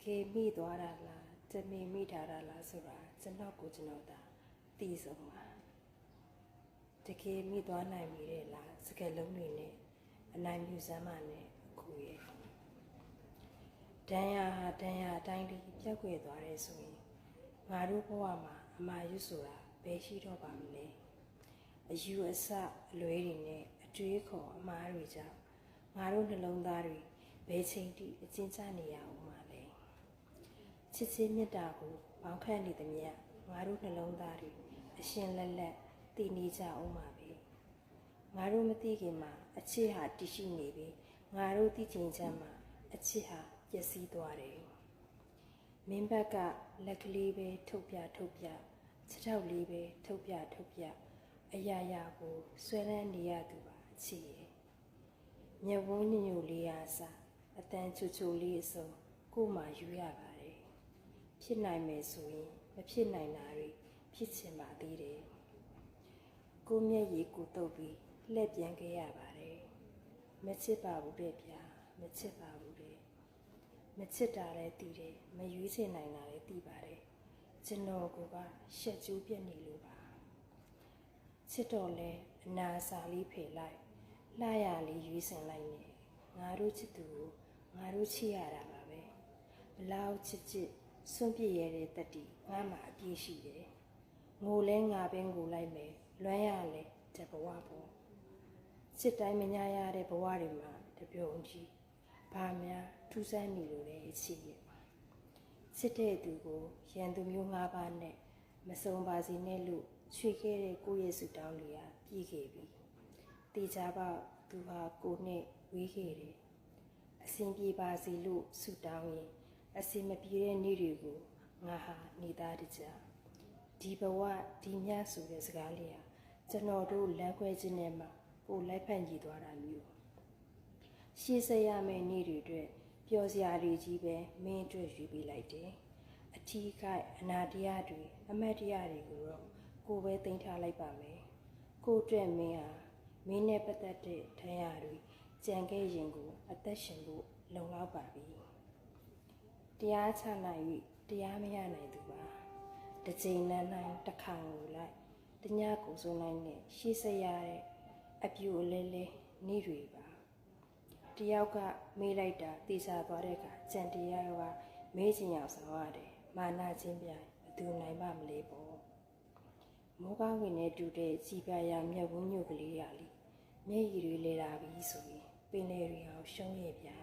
ကယ်မိသွားတာလားတမင်မိထားတာလားဆိုတာကျွန်တော်ကိုကျွန်တော်သာသိဆုံးပါတကယ်မိသွားနိုင်ပြီတဲ့လားစကလုံးတွေနဲ့အနိုင်မြူစမ်းမနဲ့အခုရဲ့ဒဏ်ရာအတိုင်းလေးပြတ်ွယ်သွားတယ်ဆိုရင်ငါတို့ဘဝမှာအမာရွတ်ဆိုတာဘယ်ရှိတော့ပါမလဲအယူအဆအလွဲတွေနဲ့အတွေးခေါ်အမှားတွေကြောင့်ငါတို့နှလုံးသားတွေဘယ်ချိန်ထိအကျဉ်းချနေရအောင်မလဲချစ်ချင်းမြတ်တာကိုပေါင်းခန့်နေသမျှငါတို့နှလုံးသားတွေအရှင်လက်လက်တည်နေကြအောင်ပါပဲငါတို့မသိခင်မှာအချစ်ဟာတည်ရှိနေပြီငါတို့သိချိန်ချမ်းမှာအချစ်ဟာပျက်စီးသွားတယ်မင်းဘက်ကလက်ကလေးပဲထုတ်ပြခြေထောက်လေးပဲထုတ်ပြအရာရာကိုဆွဲလန်းနေရသူပါအချစ်ရဲ့မျက်ဝန်းညို့လေးအားစားအတန်ချိုလေးအစုံကို့မှာယူရပါတယ်ဖြစ်နိုင်မယ်ဆိုရင်မဖြစ်နိုင်တာတွေဖြစ်ချင်ပါသေးတယ်ကိုမျက်ရည်ကိုတုပ်ပြီးလှည့်ပြန်ခဲ့ရပါတယ်မချစ်ပါဘူးတဲ့ဗျာမချစ်ပါဘူးတဲ့မချစ်တာလည်းသိတယ်မရွေးချယ်နိုင်တာလည်းသိပါတယ်ကျွန်တော်ကရှက်ကျူးပြက်နေလို့ပါချစ်တော်လဲအနာစာလေးဖယ်လိုက်လှရလေးရွေးစင်လိုက်နေငါတို့ချစ်သူကိုငါတို့ချစ်ရတာပါပဲဘလောက်ချစ်စွန့်ပြစ်ရတဲ့တတိငါမှအပြည့်ရှိတယ်ငိုလဲငါပဲငိုလိုက်မယ်လွမ်းရလဲတဘဝပေါ့ချစ်တိုင်းမညာရတဲ့ဘဝတွေမှာတပြုံကြီးဘာများထူးဆန်းနေလို့လဲချစ်ရဲ့ချစ်တဲ့သူကိုရန်သူမျိုး၅ပါးနဲ့မစုံပါစေနဲ့လို့ချွေခဲ့တဲ့ကိုယ့်ရဲ့စုတောင်းတွေကပြည့်ခဲ့ပြီတေချာပေါက်သူဟာကိုနဲ့ဝေးခဲ့တယ်အစဉ်ပြေပါစေလို့စုတောင်းရင်အစဉ်မပြေတဲ့နေ့တွေကိုငါဟာနေသားတကြဒီဘဝဒီမြဆိုတဲ့စကားလေးဟာကျွန်တော်တို့လမ်းခွဲခြင်းနဲ့မှပိုလိုက်ဖက်ညီသွားတာမျိုးရှေ့ဆက်ရမယ့်နေ့တွေအတွက်ပျော်စရာတွေကြီးပဲမင်းအတွက်ယူပေးလိုက်တယ်အထီးခိုက်အနာတရားတွေအမတ်တရားတွေကိုတော့ကိုပဲတင်ထားလိုက်ပါမယ်ကိုအတွက်မင်းဟာမင်းနဲ့ပတ်သက်တဲ့ထမ်းရတွေကြံခဲ့ရင်ကိုအသက်ရှင်ဖို့လုံလောက်ပါပြီတရားချနိုင်၍တရားမရနိုင်သူပါတစ်ချိန်လမ်းတိုင်းတစ်ခါကိုလိုက်တညကိုစုံလိုက်နဲ့ရှေ့ဆက်ရတဲ့အပြူအလဲလဲနေ့တွေပါတယောက်ကမေးလိုက်တာတေချာသွားတဲ့အခါကြံတရားကမေးချင်အောင်ဆောင်ရတယ်မာနချင်းပြိုင်ဘသူနိုင်ပါမလဲပေါ့မိုးကောင်းကင်နဲ့တူတဲ့စီပြရာမျက်ဝန်းညို့ကလေးရလေမျက်ရည်တွေလဲလာပြီဆိုရင်ပင်လေတွေအောင်ရှုံးရဲ့ဗျာ